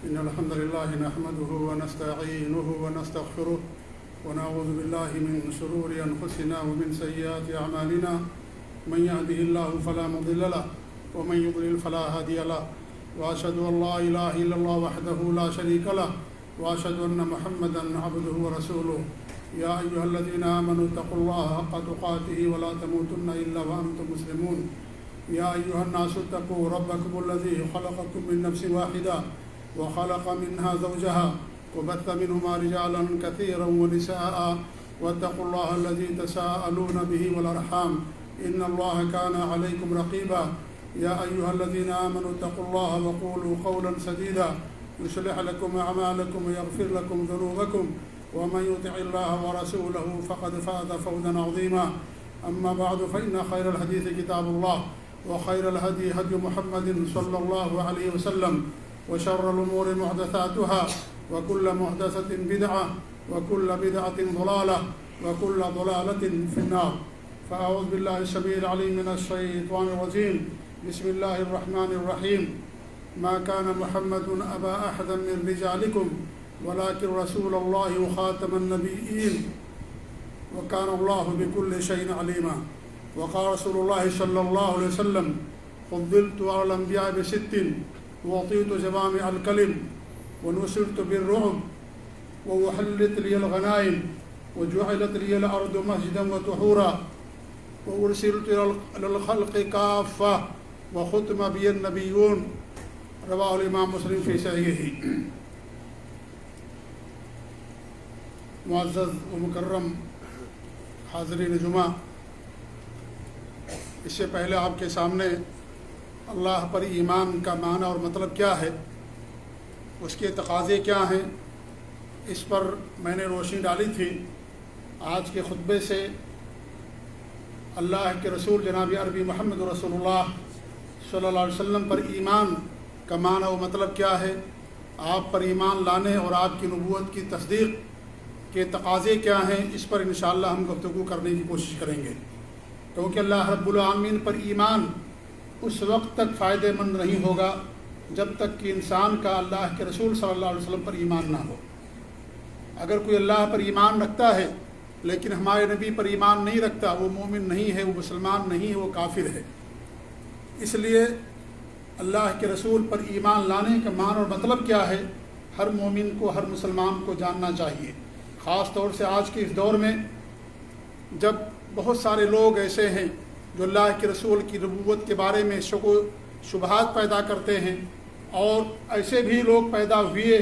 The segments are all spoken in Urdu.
إن الحمد لله نحمده ونستعينه ونستغفره ونعوذ بالله من شرور أنفسنا ومن سيئات أعمالنا من يهده الله فلا مضل له ومن يضلل فلا هادي له وأشهد أن لا إله إلا الله وحده لا شريك له وأشهد أن محمدا عبده ورسوله يا أيها الذين آمنوا اتقوا الله حق تقاته ولا تموتن إلا وأنتم مسلمون يا أيها الناس اتقوا ربكم الذي خلقكم من نفس واحدة وخلق منها زوجها وبث منهما رجالا كثيرا ونساء واتقوا الله الذي تساءلون به والأرحام إن الله كان عليكم رقيبا يا أيها الذين آمنوا اتقوا الله وقولوا قولا سديدا يصلح لكم أعمالكم ويغفر لكم ذنوبكم ومن يطع الله ورسوله فقد فاز فوزا عظيما أما بعد فإن خير الحديث كتاب الله وخير الهدي هدي محمد صلى الله عليه وسلم وشر الأمور محدثاتها وكل محدثة بدعة وكل بدعة ضلالة وكل ضلالة في النار فأعوذ بالله السميع العليم من الشيطان الرجيم بسم الله الرحمن الرحيم ما كان محمد أبا أحد من رجالكم ولكن رسول الله وخاتم النبيين وكان الله بكل شيء عليما وقال رسول الله صلى الله عليه وسلم فضلت على الأنبياء بست وأعطيت جوامع الكلم ونصرت بالرعب وأحلت لي الغنائم وجعلت لي الأرض مسجدا وطهورا وأرسلت إلى الخلق كافة وختم بي النبيون رواه الإمام مسلم في صحيحه. معزز و مکرم حاضرین جمعہ، اس سے پہلے آپ کے سامنے اللہ پر ایمان کا معنی اور مطلب کیا ہے، اس کے تقاضے کیا ہیں، اس پر میں نے روشنی ڈالی تھی. آج کے خطبے سے اللہ کے رسول جناب عربی محمد رسول اللہ صلی اللہ علیہ وسلم پر ایمان کا معنی و مطلب کیا ہے، آپ پر ایمان لانے اور آپ کی نبوت کی تصدیق کے تقاضے کیا ہیں، اس پر انشاءاللہ ہم گفتگو کرنے کی کوشش کریں گے. کیونکہ اللہ رب العالمین پر ایمان اس وقت تک فائدہ مند نہیں ہوگا جب تک کہ انسان کا اللہ کے رسول صلی اللہ علیہ وسلم پر ایمان نہ ہو. اگر کوئی اللہ پر ایمان رکھتا ہے لیکن ہمارے نبی پر ایمان نہیں رکھتا، وہ مومن نہیں ہے، وہ مسلمان نہیں ہے، وہ کافر ہے. اس لیے اللہ کے رسول پر ایمان لانے کا معنی اور مطلب کیا ہے، ہر مومن کو، ہر مسلمان کو جاننا چاہیے. خاص طور سے آج کے اس دور میں جب بہت سارے لوگ ایسے ہیں جو اللہ کے رسول کی نبوت کے بارے میں شک و شبہات پیدا کرتے ہیں، اور ایسے بھی لوگ پیدا ہوئے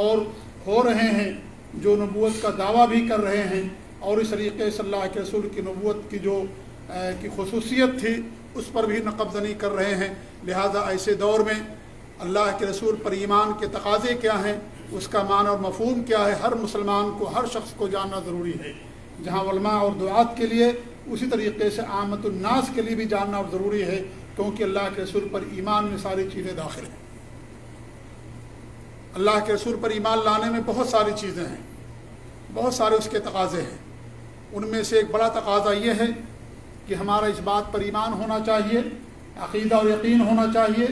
اور ہو رہے ہیں جو نبوت کا دعویٰ بھی کر رہے ہیں، اور اس طریقے سے اللہ کے رسول کی نبوت کی جو کی خصوصیت تھی اس پر بھی نقب زنی کر رہے ہیں. لہذا ایسے دور میں اللہ کے رسول پر ایمان کے تقاضے کیا ہیں، اس کا معنی اور مفہوم کیا ہے، ہر مسلمان کو، ہر شخص کو جاننا ضروری ہے. جہاں علماء اور دعات کے لیے، اسی طریقے سے عامت الناس کے لیے بھی جاننا اور ضروری ہے، کیونکہ اللہ کے رسول پر ایمان میں ساری چیزیں داخل ہیں. اللہ کے رسول پر ایمان لانے میں بہت ساری چیزیں ہیں، بہت سارے اس کے تقاضے ہیں. ان میں سے ایک بڑا تقاضا یہ ہے کہ ہمارا اس بات پر ایمان ہونا چاہیے، عقیدہ اور یقین ہونا چاہیے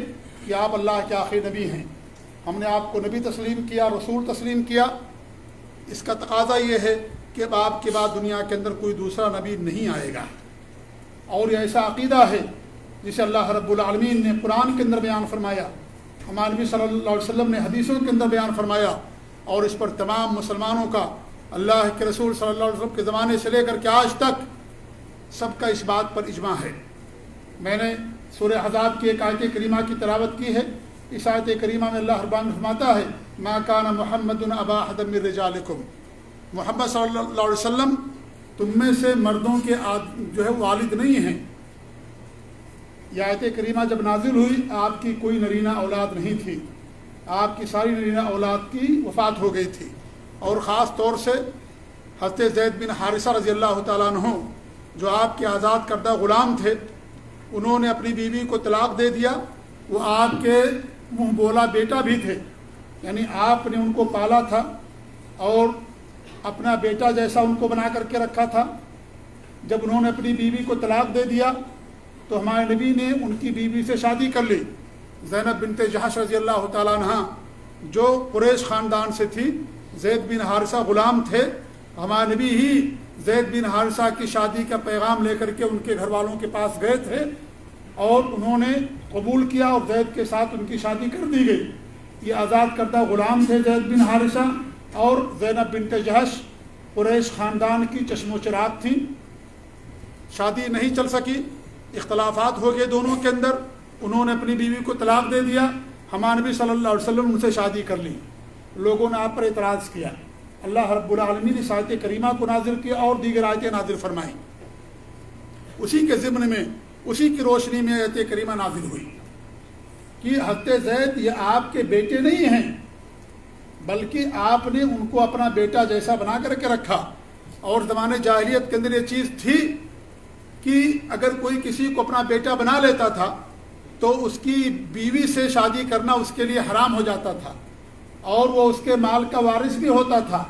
کہ آپ اللہ کے آخری نبی ہیں. ہم نے آپ کو نبی تسلیم کیا، رسول تسلیم کیا. اس کا تقاضا یہ ہے کہ اب آپ کے بعد دنیا کے اندر کوئی دوسرا نبی نہیں آئے گا. اور یہ ایسا عقیدہ ہے جسے اللہ رب العالمین نے قرآن کے اندر بیان فرمایا، ہمارے نبی صلی اللہ علیہ وسلم نے حدیثوں کے اندر بیان فرمایا، اور اس پر تمام مسلمانوں کا، اللہ کے رسول صلی اللہ علیہ وسلم کے زمانے سے لے کر کے آج تک سب کا اس بات پر اجماع ہے. میں نے سورہ احزاب کی ایک آیت کریمہ کی تلاوت کی ہے. اس آیت کریمہ میں اللہ رب العالمین فرماتا ہے ما کان محمد ابا احد من رجالکم، محمد صلی اللہ علیہ وسلم تم میں سے مردوں کے جو ہے والد نہیں ہیں. یہ آیت کریمہ جب نازل ہوئی آپ کی کوئی نرینہ اولاد نہیں تھی، آپ کی ساری نرینہ اولاد کی وفات ہو گئی تھی. اور خاص طور سے حضرت زید بن حارثہ رضی اللہ تعالیٰ عنہ جو آپ کے آزاد کردہ غلام تھے، انہوں نے اپنی بیوی کو طلاق دے دیا. وہ آپ کے منہ بولا بیٹا بھی تھے، یعنی آپ نے ان کو پالا تھا اور اپنا بیٹا جیسا ان کو بنا کر کے رکھا تھا. جب انہوں نے اپنی بیوی کو طلاق دے دیا تو ہمارے نبی نے ان کی بیوی سے شادی کر لی. زینب بنت جحش رضی اللہ تعالیٰ عنہ جو قریش خاندان سے تھی، زید بن حارثہ غلام تھے، ہمارے نبی ہی زید بن حارثہ کی شادی کا پیغام لے کر کے ان کے گھر والوں کے پاس گئے تھے اور انہوں نے قبول کیا اور زید کے ساتھ ان کی شادی کر دی گئی۔ یہ آزاد کردہ غلام تھے زید بن حارثہ، اور زینب بنت جہش قریش خاندان کی چشم و چراغ تھیں۔ شادی نہیں چل سکی، اختلافات ہو گئے دونوں کے اندر، انہوں نے اپنی بیوی کو طلاق دے دیا۔ ہمارے نبی صلی اللہ علیہ وسلم ان سے شادی کر لی، لوگوں نے آپ پر اعتراض کیا، اللہ رب العالمین نے آیت کریمہ کو نازل کیا اور دیگر آیتیں نازل فرمائیں۔ اسی کے ضمن میں، اسی کی روشنی میں آیت کریمہ نازل ہوئی کہ حضرت زید یہ آپ کے بیٹے نہیں ہیں، بلکہ آپ نے ان کو اپنا بیٹا جیسا بنا کر کے رکھا۔ اور زمانے جاہلیت کے اندر یہ چیز تھی کہ اگر کوئی کسی کو اپنا بیٹا بنا لیتا تھا تو اس کی بیوی سے شادی کرنا اس کے لیے حرام ہو جاتا تھا اور وہ اس کے مال کا وارث بھی ہوتا تھا۔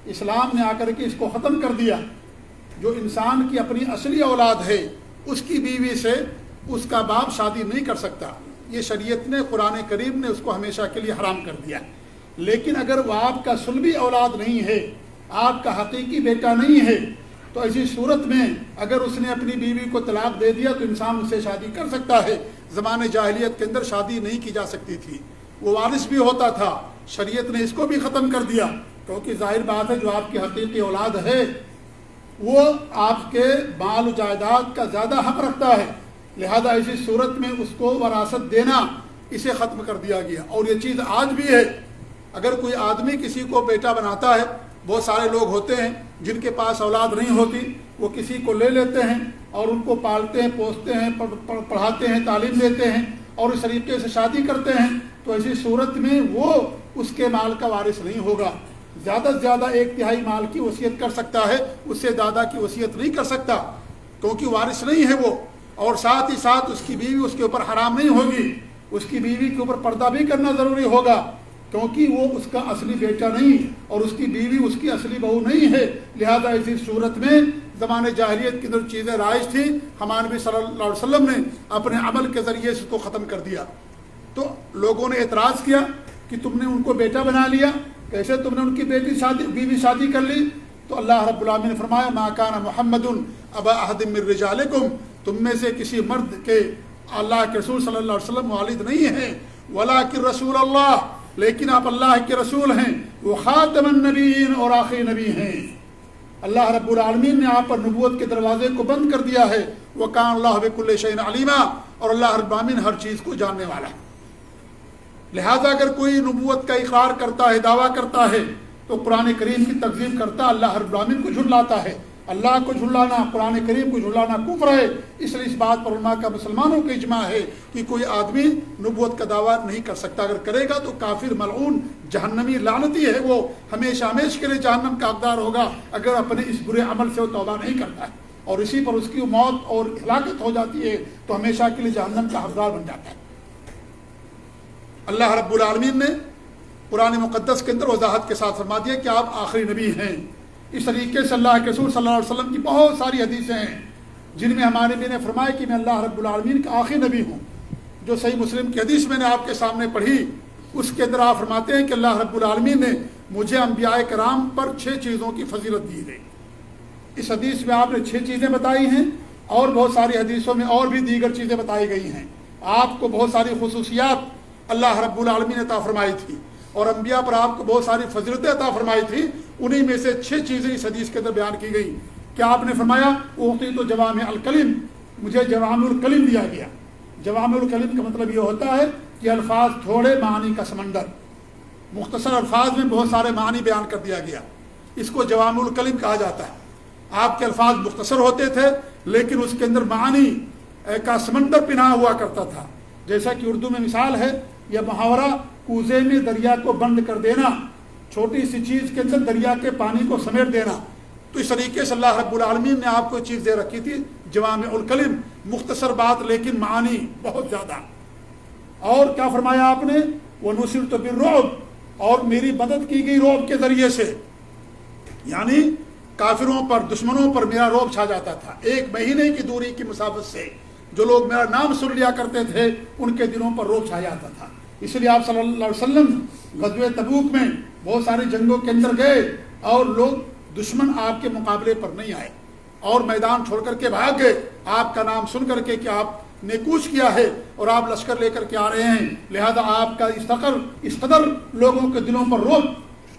اسلام نے آ کر کے اس کو ختم کر دیا۔ جو انسان کی اپنی اصلی اولاد ہے اس کی بیوی سے اس کا باپ شادی نہیں کر سکتا، یہ شریعت نے، قرآن کریم نے اس کو ہمیشہ کے لیے حرام کر دیا۔ لیکن اگر وہ آپ کا صلبی اولاد نہیں ہے، آپ کا حقیقی بیٹا نہیں ہے، تو ایسی صورت میں اگر اس نے اپنی بیوی کو طلاق دے دیا تو انسان اس سے شادی کر سکتا ہے۔ زمانے جاہلیت کے اندر شادی نہیں کی جا سکتی تھی، وہ وارث بھی ہوتا تھا، شریعت نے اس کو بھی ختم کر دیا، کیونکہ ظاہر بات ہے جو آپ کی حقیقی اولاد ہے وہ آپ کے مال و جائیداد کا زیادہ حق رکھتا ہے، لہذا ایسی صورت میں اس کو وراثت دینا اسے ختم کر دیا گیا۔ اور یہ چیز آج بھی ہے، اگر کوئی آدمی کسی کو بیٹا بناتا ہے، بہت سارے لوگ ہوتے ہیں جن کے پاس اولاد نہیں ہوتی، وہ کسی کو لے لیتے ہیں اور ان کو پالتے ہیں، پوستے ہیں، پڑھاتے ہیں، تعلیم دیتے ہیں اور اس طریقے سے شادی کرتے ہیں، تو ایسی صورت میں وہ اس کے مال کا وارث نہیں ہوگا۔ زیادہ سے زیادہ 1/3 مال کی وصیت کر سکتا ہے، اس سے زیادہ کی وصیت نہیں کر سکتا کیونکہ وارث نہیں ہے وہ۔ اور ساتھ ہی ساتھ اس کی بیوی اس کے اوپر حرام نہیں ہوگی، اس کی بیوی کے اوپر پردہ بھی کرنا ضروری ہوگا کیونکہ وہ اس کا اصلی بیٹا نہیں اور اس کی بیوی اس کی اصلی بہو نہیں ہے۔ لہذا ایسی صورت میں زمانے جاہلیت کے اندر چیزیں رائج تھیں، ہمارے نبی صلی اللہ علیہ وسلم نے اپنے عمل کے ذریعے سے اس کو ختم کر دیا۔ تو لوگوں نے اعتراض کیا کہ تم نے ان کو بیٹا بنا لیا، کیسے تم نے ان کی بیوی شادی کر لی؟ تو اللہ رب العالمین نے فرمایا ما کان محمد ابا احد من رجالکم، تم میں سے کسی مرد کے اللہ کے رسول صلی اللہ علیہ وسلم والد نہیں ہیں، ولکن رسول اللہ، لیکن آپ اللہ کے رسول ہیں، وہ خاتم النبیین اور آخری نبی ہیں۔ اللہ رب العالمین نے آپ پر نبوت کے دروازے کو بند کر دیا ہے، وکان اللہ بکل شیء علیما، اور اللہ رب العالمین ہر چیز کو جاننے والا ہے۔ لہذا اگر کوئی نبوت کا اقرار کرتا ہے، دعویٰ کرتا ہے تو قرآن کریم کی تکذیب کرتا، اللہ رب العالمین کو جھٹلاتا ہے۔ اللہ کو جھٹلانا، قرآن کریم کو جھٹلانا کفر ہے۔ اس لیے اس بات پر علماء کا، مسلمانوں کا اجماع ہے کہ کوئی آدمی نبوت کا دعویٰ نہیں کر سکتا، اگر کرے گا تو کافر، ملعون، جہنمی، لعنتی ہے، وہ ہمیشہ ہمیشہ کے لیے جہنم کا حقدار ہوگا اگر اپنے اس برے عمل سے وہ توبہ نہیں کرتا ہے، اور اسی پر اس کی موت اور ہلاکت ہو جاتی ہے تو ہمیشہ کے لیے جہنم کا حقدار بن جاتا ہے۔ اللہ رب العالمین نے قرآن مقدس کے اندر وضاحت کے ساتھ فرما دیا کہ آپ آخری نبی ہیں۔ اس طریقے سے اللہ کے رسول صلی اللہ علیہ وسلم کی بہت ساری حدیثیں ہیں جن میں ہمارے نبی نے فرمایا کہ میں اللہ رب العالمین کا آخری نبی ہوں۔ جو صحیح مسلم کی حدیث میں نے آپ کے سامنے پڑھی، اس کے اندر آپ فرماتے ہیں کہ اللہ رب العالمین نے مجھے انبیاء کرام پر 6 چیزوں کی فضیلت دی گئی۔ اس حدیث میں آپ نے 6 چیزیں بتائی ہیں اور بہت ساری حدیثوں میں اور بھی دیگر چیزیں بتائی گئی ہیں۔ آپ کو بہت ساری خصوصیات اللہ رب العالمین نے عطا فرمائی تھی اور انبیاء پر آپ کو بہت ساری فضیلتیں عطا فرمائی تھی، انہی میں سے 6 چیزیں اس حدیث کے اندر بیان کی گئی۔ کیا آپ نے فرمایا اعطیت جوامع الکلم، مجھے جوامع الکلم دیا گیا۔ جوامع الکلم کا مطلب یہ ہوتا ہے کہ الفاظ تھوڑے، معنی کا سمندر، مختصر الفاظ میں بہت سارے معنی بیان کر دیا گیا، اس کو جوامع الکلم کہا جاتا ہے۔ آپ کے الفاظ مختصر ہوتے تھے لیکن اس کے اندر معانی کا سمندر پنہا ہوا کرتا تھا، جیسا کہ اردو میں مثال ہے یا محاورہ کوزے میں دریا کو بند کر دینا، چھوٹی سی چیز کے اندر دریا کے پانی کو سمیٹ دینا۔ تو اس طریقے سے اللہ رب العالمین نے آپ کو چیز دے رکھی تھی جوامع الکلم، مختصر بات لیکن معانی بہت زیادہ۔ اور کیا فرمایا آپ نے وَنُصِرْتُ بِالرُّعْبِ، اور میری مدد کی گئی رعب کے ذریعے سے، یعنی کافروں پر، دشمنوں پر میرا رعب چھا جاتا تھا۔ 1 مہینے کی دوری کی مسافت سے جو لوگ میرا نام سن لیا کرتے تھے ان کے دلوں پر رعب چھا جاتا تھا۔ اس لیے آپ صلی اللہ علیہ وسلم غزوہ تبوک میں بہت ساری جنگوں کے اندر گئے اور لوگ دشمن آپ کے مقابلے پر نہیں آئے اور میدان چھوڑ کر کے بھاگ گئے آپ کا نام سن کر کے کہ آپ نے کوچ کیا ہے اور آپ لشکر لے کر کے آ رہے ہیں، لہذا آپ کا اس قدر لوگوں کے دلوں پر رعب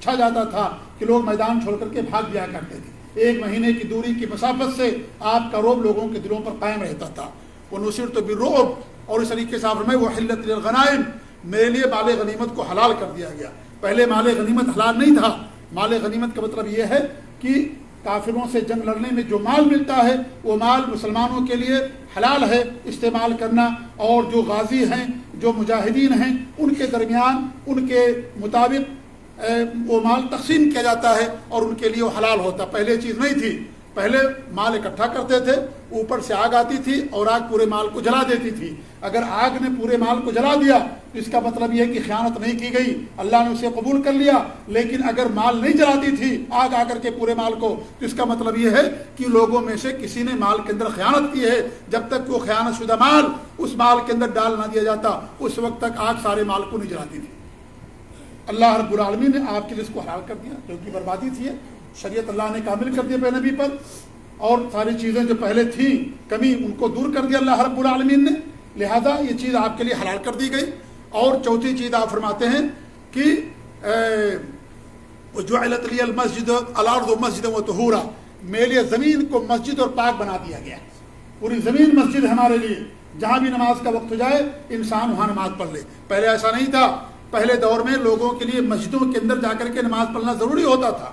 چھا جاتا تھا کہ لوگ میدان چھوڑ کر کے بھاگ جایا کرتے تھے۔ 1 مہینے کی دوری کی مسافت سے آپ کا رعب لوگوں کے دلوں پر قائم رہتا تھا۔ وَنُصِرْتُ بِالرُّعْبِ، اور اس طریقے سے آپ فرمائے وَحِلَّتْ لِلْغَنَائِمِ، میرے لیے مال غنیمت کو حلال کر دیا گیا۔ پہلے مال غنیمت حلال نہیں تھا۔ مال غنیمت کا مطلب یہ ہے کہ کافروں سے جنگ لڑنے میں جو مال ملتا ہے وہ مال مسلمانوں کے لیے حلال ہے استعمال کرنا، اور جو غازی ہیں جو مجاہدین ہیں ان کے درمیان ان کے مطابق وہ مال تقسیم کیا جاتا ہے اور ان کے لیے وہ حلال ہوتا۔ پہلے چیز نہیں تھی، پہلے مال اکٹھا کرتے تھے، اوپر سے آگ آتی تھی اور آگ پورے مال کو جلا دیتی تھی۔ اگر آگ نے پورے مال کو جلا دیا تو اس کا مطلب یہ ہے کہ خیانت نہیں کی گئی، اللہ نے اسے قبول کر لیا۔ لیکن اگر مال نہیں جلاتی تھی آگ آ کر کے پورے مال کو، تو اس کا مطلب یہ ہے کہ لوگوں میں سے کسی نے مال کے اندر خیانت کی ہے۔ جب تک وہ خیانت شدہ مال اس مال کے اندر ڈال نہ دیا جاتا اس وقت تک آگ سارے مال کو نہیں جلاتی تھی۔ اللہ رب العالمین نے آپ کے لیے اس کو حلال کر دیا، کیونکہ بربادی تھی، شریعت اللہ نے کامل کر دیا پہ نبی پر، اور ساری چیزیں جو پہلے تھیں کمی ان کو دور کر دیا اللہ رب العالمین نے، لہذا یہ چیز آپ کے لیے حلال کر دی گئی۔ اور چوتھی چیز آپ فرماتے ہیں کہ جعلت لی المسجد الارض مسجدا وطہورا، میرے لیے زمین کو مسجد اور پاک بنا دیا گیا۔ پوری زمین مسجد ہے ہمارے لیے، جہاں بھی نماز کا وقت ہو جائے انسان وہاں نماز پڑھ لے۔ پہلے ایسا نہیں تھا، پہلے دور میں لوگوں کے لیے مسجدوں کے اندر جا کر کے نماز پڑھنا ضروری ہوتا تھا،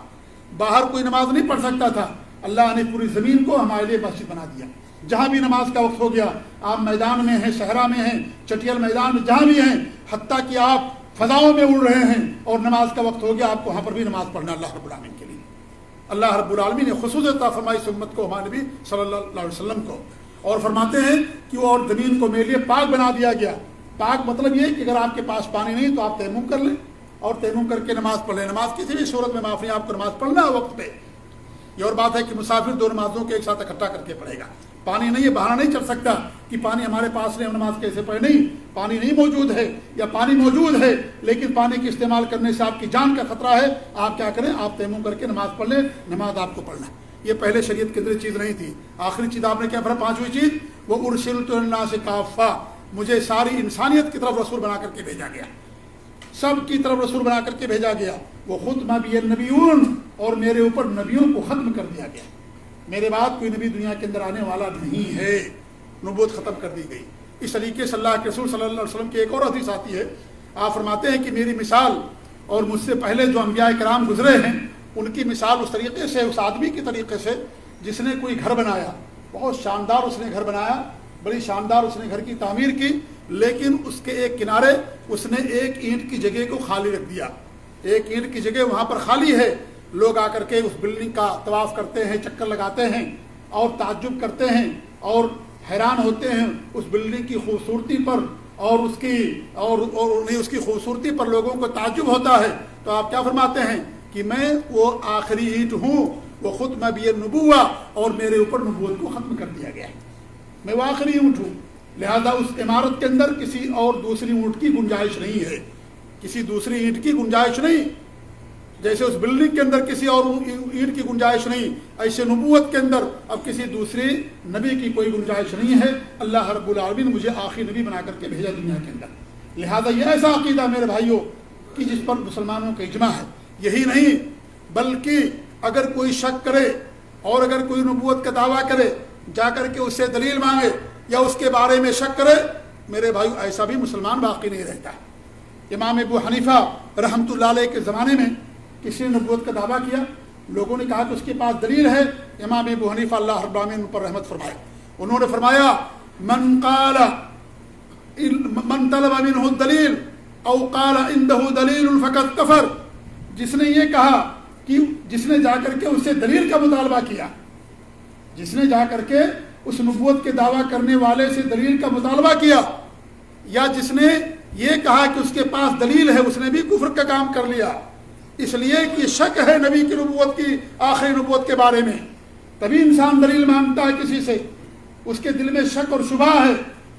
باہر کوئی نماز نہیں پڑھ سکتا تھا۔ اللہ نے پوری زمین کو ہمارے لیے مسجد بنا دیا، جہاں بھی نماز کا وقت ہو گیا، آپ میدان میں ہیں، صحرا میں ہیں، چٹیل میدان میں جہاں بھی ہیں، حتیٰ کہ آپ فضاؤں میں اڑ رہے ہیں اور نماز کا وقت ہو گیا، آپ کو وہاں پر بھی نماز پڑھنا اللہ رب العالمین کے لیے۔ اللہ رب العالمین نے خصوص عطا فرمائی اس امت کو، ہمارے نبی صلی اللہ علیہ وسلم کو، اور فرماتے ہیں کہ وہ اور زمین کو میرے لیے پاک بنا دیا گیا۔ پاک مطلب یہ کہ اگر آپ کے پاس پانی نہیں تو آپ تیمم کر لیں اور تیمم کر کے نماز پڑھ لیں۔ نماز کسی بھی صورت میں معاف نہیں، آپ کو نماز پڑھنا ہے وقت پہ۔ یہ اور بات ہے کہ مسافر 2 نمازوں کے ایک ساتھ اکٹھا کر کے پڑھے گا۔ پانی نہیں ہے، بہانہ نہیں چل سکتا کہ پانی ہمارے پاس نہیں، ہم نماز کیسے پڑھیں۔ نہیں، پانی نہیں موجود ہے یا پانی موجود ہے لیکن پانی کے استعمال کرنے سے آپ کی جان کا خطرہ ہے، آپ کیا کریں، آپ تیمم کر کے نماز پڑھ لیں، نماز آپ کو پڑھنا ہے۔ یہ پہلے شریعت کے اندر چیز نہیں تھی۔ آخری چیز آپ نے کیا فرمایا، 5ویں چیز، وہ ارسلت للناس کافہ، مجھے ساری انسانیت کی طرف رسول بنا کر کے بھیجا گیا، سب کی طرف رسول بنا کر کے بھیجا گیا۔ وہ ختم بی النبیون، اور میرے اوپر نبیوں کو ختم کر دیا گیا، میرے بعد کوئی نبی دنیا کے اندر آنے والا نہیں ہے، نبوت ختم کر دی گئی۔ اس طریقے سے اللہ کے رسول صلی اللہ علیہ وسلم کی ایک اور حدیث آتی ہے، آپ فرماتے ہیں کہ میری مثال اور مجھ سے پہلے جو انبیاء کرام گزرے ہیں ان کی مثال اس طریقے سے، اس آدمی کی طریقے سے جس نے کوئی گھر بنایا، بہت شاندار اس نے گھر بنایا، بڑی شاندار اس نے گھر کی تعمیر کی، لیکن اس کے ایک کنارے اس نے ایک اینٹ کی جگہ کو خالی رکھ دیا، ایک اینٹ کی جگہ وہاں پر خالی ہے۔ لوگ آ کر کے اس بلڈنگ کا طواف کرتے ہیں، چکر لگاتے ہیں اور تعجب کرتے ہیں اور حیران ہوتے ہیں اس بلڈنگ کی خوبصورتی پر، اور اس کی خوبصورتی پر لوگوں کو تعجب ہوتا ہے۔ تو آپ کیا فرماتے ہیں کہ میں وہ آخری اینٹ ہوں، وہ ختم بی النبوہ، اور میرے اوپر نبوت کو ختم کر دیا گیا ہے، میں وہ آخری اینٹ ہوں۔ لہذا اس عمارت کے اندر کسی اور دوسری اینٹ کی گنجائش نہیں ہے، کسی دوسری اینٹ کی گنجائش نہیں، جیسے اس بلڈنگ کے اندر کسی اور اینٹ کی گنجائش نہیں، ایسے نبوت کے اندر اب کسی دوسری نبی کی کوئی گنجائش نہیں ہے۔ اللہ رب العالمین مجھے آخری نبی بنا کر کے بھیجا دنیا کے اندر۔ لہذا یہ ایسا عقیدہ میرے بھائیوں کہ جس پر مسلمانوں کا اجماع ہے۔ یہی نہیں بلکہ اگر کوئی شک کرے اور اگر کوئی نبوت کا دعویٰ کرے، جا کر کے اس سے دلیل مانگے یا اس کے بارے میں شک کرے، میرے بھائیو ایسا بھی مسلمان باقی نہیں رہتا ہے۔ امام ابو حنیفہ رحمۃ اللہ علیہ کے زمانے میں کسی نے نبوت کا دعویٰ کیا، لوگوں نے کہا کہ اس کے پاس دلیل ہے۔ امام ابو حنیفہ اللہ رب العالمین ان پر رحمت فرمائے، انہوں نے فرمایا من طلب منہ الدلیل او قال عنده دلیل فقد کفر، جس نے یہ کہا کہ جس نے جا کر کے اس سے دلیل کا مطالبہ کیا، جس نے جا کر کے اس نبوت کے دعویٰ کرنے والے سے دلیل کا مطالبہ کیا، یا جس نے یہ کہا کہ اس کے پاس دلیل ہے، اس نے بھی کفر کا کام کر لیا، اس لیے کہ شک ہے نبی کی نبوت کی آخری نبوت کے بارے میں۔ تبھی انسان دلیل مانگتا ہے کسی سے، اس کے دل میں شک اور شبہ ہے،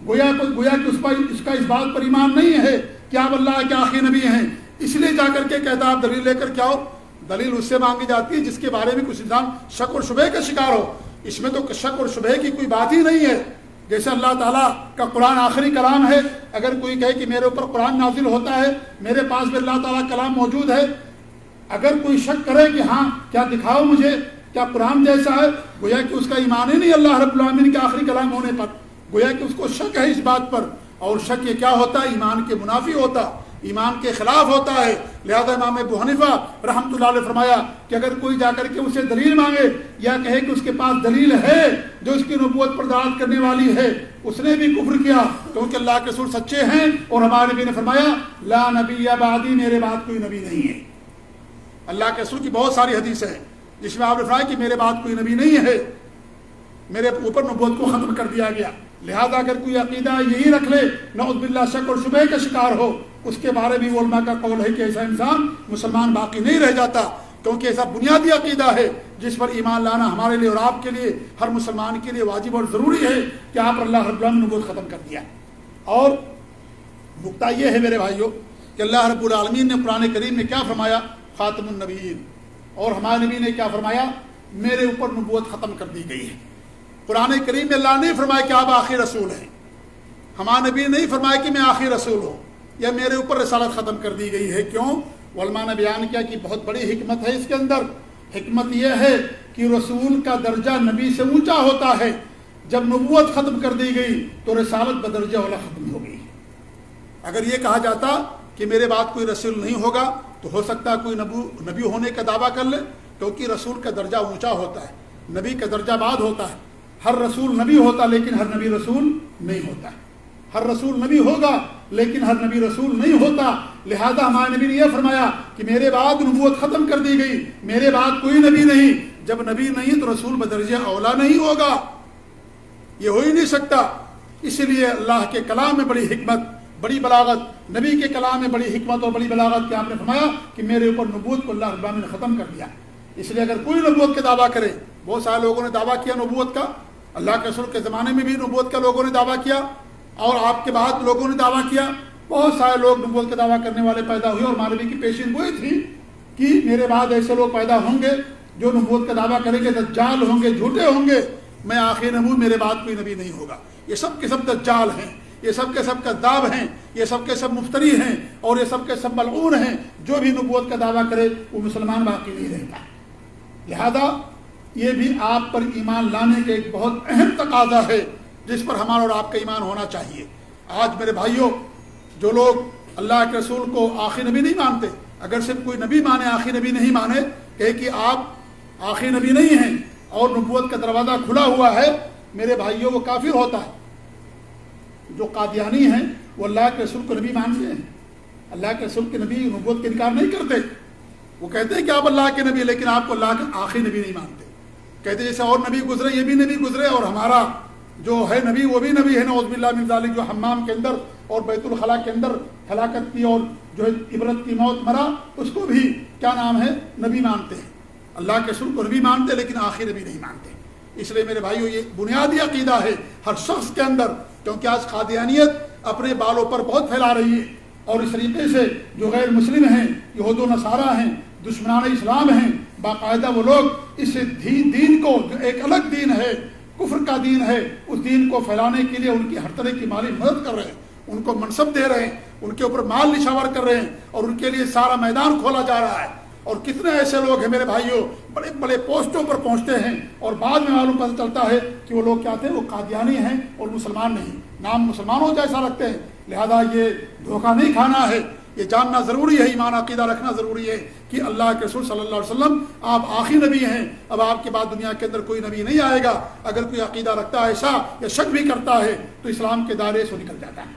گویا کہ اس کا اس بات پر ایمان نہیں ہے کہ آپ اللہ کے آخری نبی ہیں، اس لیے جا کر کے کہتا آپ دلیل لے کر کیا ہو. دلیل اس سے مانگی جاتی ہے جس کے بارے میں کچھ انسان شک اور شبہ کا شکار ہو. اس میں تو شک اور شبہ کی کوئی بات ہی نہیں ہے. جیسے اللہ تعالیٰ کا قرآن آخری کلام ہے, اگر کوئی کہے کہ میرے اوپر قرآن نازل ہوتا ہے, میرے پاس بھی اللہ تعالیٰ کلام موجود ہے, اگر کوئی شک کرے کہ ہاں کیا دکھاؤ مجھے, کیا قرآن جیسا ہے, گویا کہ اس کا ایمان ہی نہیں اللہ رب العالمین کے آخری کلام ہونے پر, گویا کہ اس کو شک ہے اس بات پر. اور شک یہ کیا ہوتا ہے, ایمان کے منافی ہوتا, ایمان کے خلاف ہوتا ہے. لہذا امام ابو حنیفہ رحمۃ اللہ علیہ فرمایا کہ اگر کوئی جا کر کے اسے دلیل مانگے یا کہے کہ اس کے پاس دلیل ہے جو اس کی نبوت پر دلالت کرنے والی ہے, اس نے بھی کفر کیا, کیونکہ اللہ کے رسول سچے ہیں اور ہمارے نبی نے فرمایا لا نبی بعدی, میرے بعد کوئی نبی نہیں ہے. اللہ کے رسول کی بہت ساری حدیث ہیں جس میں آپ نے فرمایا کہ میرے بعد کوئی نبی نہیں ہے, میرے اوپر نبوت کو ختم کر دیا گیا. لہذا اگر کوئی عقیدہ یہی رکھ لے نعوذ باللہ شک اور شبہ کا شکار ہو, اس کے بارے میں علماء کا قول ہے کہ ایسا انسان مسلمان باقی نہیں رہ جاتا, کیونکہ ایسا بنیادی عقیدہ ہے جس پر ایمان لانا ہمارے لیے اور آپ کے لیے, ہر مسلمان کے لیے واجب اور ضروری ہے کہ آپ اللہ رب العالمین نے نبوت ختم کر دیا. اور نقطہ یہ ہے میرے بھائیوں کہ اللہ رب العالمین نے قرآن کریم میں کیا فرمایا, خاتم النبیین, اور ہمارے نبی نے کیا فرمایا, میرے اوپر نبوت ختم کر دی گئی ہے. قرآن کریم میں اللہ نے فرمایا کہ آپ آخری رسول ہیں, ہمارے نبی نے نہیں فرمایا کہ میں آخری رسول ہوں یا میرے اوپر رسالت ختم کر دی گئی ہے. کیوں؟ علماء نے بیان کیا کہ بہت بڑی حکمت ہے اس کے اندر. حکمت یہ ہے کہ رسول کا درجہ نبی سے اونچا ہوتا ہے. جب نبوت ختم کر دی گئی تو رسالت بدرجہ اولا ختم ہو گئی. اگر یہ کہا جاتا کہ میرے بعد کوئی رسول نہیں ہوگا تو ہو سکتا ہے کوئی نبی ہونے کا دعویٰ کر لے, کیونکہ رسول کا درجہ اونچا ہوتا ہے, نبی کا درجہ بعد ہوتا ہے. ہر رسول نبی ہوتا لیکن ہر نبی رسول نہیں ہوتا. ہر رسول نبی ہوگا لیکن ہر نبی رسول نہیں ہوتا. لہذا ہمارے نبی نے یہ فرمایا کہ میرے بعد نبوت ختم کر دی گئی, میرے بعد کوئی نبی نہیں. جب نبی نہیں تو رسول بدرجہ اولا نہیں ہوگا, یہ ہو ہی نہیں سکتا. اسی لیے اللہ کے کلام میں بڑی حکمت, بڑی بلاغت, نبی کے کلام میں بڑی حکمت اور بڑی بلاغت کہ آپ نے فرمایا کہ میرے اوپر نبوت کو اللہ رب العالمین نے ختم کر دیا. اس لیے اگر کوئی نبوت کا دعویٰ کرے, بہت سارے لوگوں نے دعویٰ کیا نبوت کا, اللہ کے رسول کے زمانے میں بھی نبوت کا لوگوں نے دعویٰ کیا اور آپ کے بعد لوگوں نے دعویٰ کیا. بہت سارے لوگ نبوت کا دعویٰ کرنے والے پیدا ہوئے, اور ہمارے نبی کی پیشین گوئی تھی کہ میرے بعد ایسے لوگ پیدا ہوں گے جو نبوت کا دعویٰ کریں گے, دجال ہوں گے, جھوٹے ہوں گے, میں آخری نبی, میرے بعد کوئی نبی نہیں ہوگا. یہ سب کے سب دجال ہیں, یہ سب کے سب کذاب ہیں, یہ سب کے سب مفتری ہیں, اور یہ سب کے سب ملعون ہیں. جو بھی نبوت کا دعویٰ کرے وہ مسلمان باقی نہیں رہتا. لہذا یہ بھی آپ پر ایمان لانے کے ایک بہت اہم تقاضا ہے جس پر ہمارا اور آپ کا ایمان ہونا چاہیے. آج میرے بھائیوں, جو لوگ اللہ کے رسول کو آخری نبی نہیں مانتے, اگر صرف کوئی نبی مانے آخری نبی نہیں مانے, کہے کہ آپ آخری نبی نہیں ہیں اور نبوت کا دروازہ کھلا ہوا ہے, میرے بھائیوں وہ کافر ہوتا ہے. جو قادیانی ہیں وہ اللہ کے رسول کو نبی مانتے ہیں, اللہ کے رسول کے نبی نبوت کا انکار نہیں کرتے. وہ کہتے ہیں کہ آپ اللہ کے نبی, لیکن آپ کو اللہ کے آخری نبی نہیں مانتے. کہتے جیسے اور نبی گزرے یہ بھی نبی گزرے, اور ہمارا جو ہے نبی وہ بھی نبی ہے نعوذ باللہ من ذالک, جو حمام کے اندر اور بیت الخلاء کے اندر ہلاکت کی اور جو ہے عبرت کی موت مرا, اس کو بھی کیا نام ہے نبی مانتے ہیں. اللہ کے رسول کو نبی مانتے لیکن آخری نبی نہیں مانتے. اس لیے میرے بھائیو یہ بنیادی عقیدہ ہے ہر شخص کے اندر, کیونکہ آج قادیانیت اپنے بالوں پر بہت پھیلا رہی ہے, اور اس طریقے سے جو غیر مسلم ہیں, یہود و نصارہ ہیں, دشمنان اسلام ہیں, باقاعدہ وہ لوگ اس دین کو, جو ایک الگ دین ہے, کفر کا دین ہے, اس دین کو پھیلانے کے لیے ان کی ہر طرح کی مالی مدد کر رہے ہیں, ان کو منصب دے رہے ہیں, ان کے اوپر مال نشاور کر رہے ہیں, اور ان کے لیے سارا میدان کھولا جا رہا ہے. اور کتنے ایسے لوگ ہیں میرے بھائیوں, بڑے بڑے پوسٹوں پر پہنچتے ہیں, اور بعد میں معلوم پتہ چلتا ہے کہ وہ لوگ کیا تھے, وہ قادیانی ہیں اور مسلمان نہیں, نام مسلمانوں جیسا رکھتے ہیں. لہذا یہ دھوکہ نہیں کھانا ہے, یہ جاننا ضروری ہے, ایمان عقیدہ رکھنا ضروری ہے کہ اللہ کے رسول صلی اللہ علیہ وسلم آپ آخری نبی ہیں, اب آپ کے بعد دنیا کے اندر کوئی نبی نہیں آئے گا. اگر کوئی عقیدہ رکھتا ہے ایسا یا شک بھی کرتا ہے تو اسلام کے دائرے سے نکل جاتا ہے.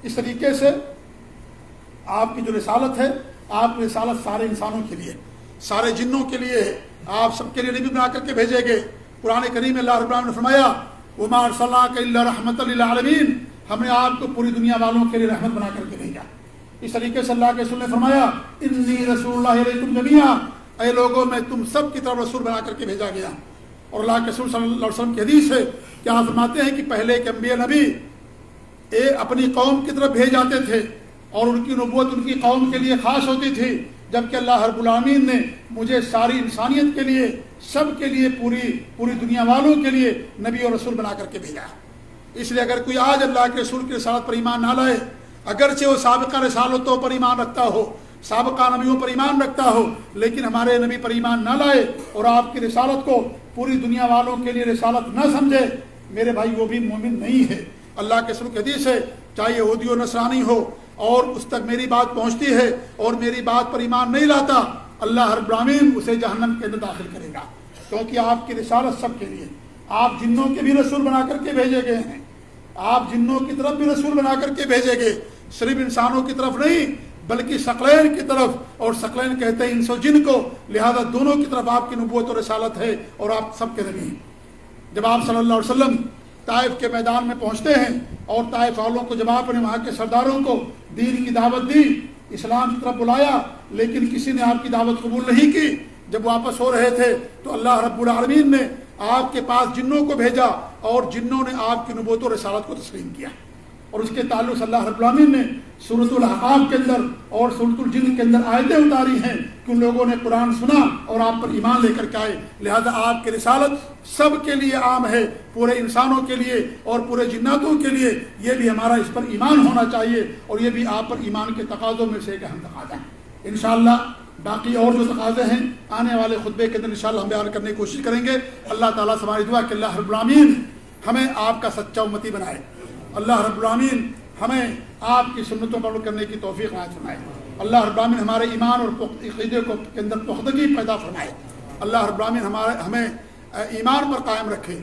اس طریقے سے آپ کی جو رسالت ہے, آپ کی رسالت سارے انسانوں کے لیے, سارے جنوں کے لیے ہے, آپ سب کے لیے نبی بنا کر کے بھیجے گئے. قرآن کریم میں اللہ رب العالمین نے فرمایا وما ارسلناک الا رحمۃ للعالمین, ہم نے آپ کو پوری دنیا والوں کے لیے رحمت بنا کر کے بھیجا. اس طریقے سے اللہ کے رسول نے فرمایا انی رسول اللہ علیکم جمیعا, اے لوگوں میں تم سب کی طرف رسول بنا کر کے بھیجا گیا. اور اللہ کے رسول صلی اللہ علیہ وسلم کی حدیث ہے کہ آپ فرماتے ہیں کہ پہلے کے انبیاء نبی اپنی قوم کی طرف بھیج جاتے تھے, اور ان کی نبوت ان کی قوم کے لیے خاص ہوتی تھی، جبکہ اللہ رب العالمین نے مجھے ساری انسانیت کے لیے، سب کے لیے، پوری دنیا والوں کے لیے نبی اور رسول بنا کر کے بھیجا۔ اس لیے اگر کوئی آج اللہ کے رسول کی رسالت پر ایمان نہ لائے، اگرچہ وہ سابقہ رسالتوں پر ایمان رکھتا ہو، سابقہ نبیوں پر ایمان رکھتا ہو، لیکن ہمارے نبی پر ایمان نہ لائے اور آپ کی رسالت کو پوری دنیا والوں کے لیے رسالت نہ سمجھے، میرے بھائی وہ بھی مومن نہیں ہے۔ اللہ کے رسول کی حدیث ہے، چاہے یہودی و نصرانی ہو اور اس تک میری بات پہنچتی ہے اور میری بات پر ایمان نہیں لاتا، اللہ رب العالمین اسے جہنم کے اندر داخل کرے گا، کیونکہ آپ کی رسالت سب کے لیے، آپ جنوں کے بھی رسول بنا کر کے بھیجے گئے ہیں، آپ جنوں کی طرف بھی رسول بنا کر کے بھیجے گئے، صرف انسانوں کی طرف نہیں بلکہ ثقلین کی طرف، اور ثقلین کہتے ہیں انس و جن کو، لہذا دونوں کی طرف آپ کی نبوت اور رسالت ہے اور آپ سب کے نبی ہیں۔ جب آپ صلی اللہ علیہ وسلم طائف کے میدان میں پہنچتے ہیں اور طائف والوں کو، جب آپ نے وہاں کے سرداروں کو دین کی دعوت دی، اسلام کی طرف بلایا، لیکن کسی نے آپ کی دعوت قبول نہیں کی، جب واپس ہو رہے تھے تو اللہ رب العالمین نے آپ کے پاس جنوں کو بھیجا اور جنوں نے آپ کی نبوت و رسالت کو تسلیم کیا، اور اس کے تعلق سے اللہ رب العالمین نے سورۃ الاحقاف کے اندر اور سورۃ الجن کے اندر آیتیں اتاری ہیں کہ ان لوگوں نے قرآن سنا اور آپ پر ایمان لے کر کے آئے، لہذا آپ کی رسالت سب کے لیے عام ہے، پورے انسانوں کے لیے اور پورے جناتوں کے لیے، یہ بھی ہمارا اس پر ایمان ہونا چاہیے، اور یہ بھی آپ پر ایمان کے تقاضوں میں سے ایک اہم تقاضا ہے۔ انشاءاللہ باقی اور جو تقاضے ہیں آنے والے خطبے کے اندر انشاءاللہ ہم بیان کرنے کی کوشش کریں گے۔ اللہ تعالیٰ سے ہماری دعا کہ اللہ رب العالمین ہمیں آپ کا سچا امتی بنائے، اللہ رب العالمین ہمیں آپ کی سنتوں پر عمل کرنے کی توفیق عنایت فرمائے، اللہ رب العالمین ہمارے ایمان اور عقیدے کے اندر پختگی پیدا فرمائے، اللہ رب العالمین ہمیں ایمان پر قائم رکھے،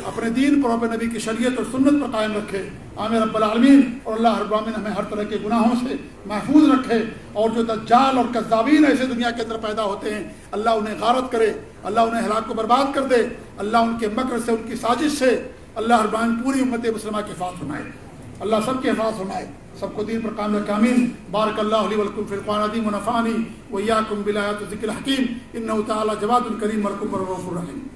اپنے دین پر، اپنے نبی کی شریعت اور سنت پر قائم رکھے، آمین رب العالمین، اور اللہ رب العالمین ہمیں ہر طرح کے گناہوں سے محفوظ رکھے، اور جو دجال اور کذابین ایسے دنیا کے اندر پیدا ہوتے ہیں اللہ انہیں غارت کرے، اللہ انہیں ہلاک و برباد کر دے، اللہ ان کے مکر سے، ان کی سازش سے اللہ رب العالمین پوری امت مسلمہ کی حفاظت فرمائے، اللہ سب کی حفاظت فرمائے، سب کو دین پر قائم رکھے، آمین۔ بارک اللہ لی ولکم فی القرآن العظیم ونفعنی وإیاکم بالآیات والذکر الحکیم، انہ تعالی جواد کریم مرحوم الرؤوف الرحیم۔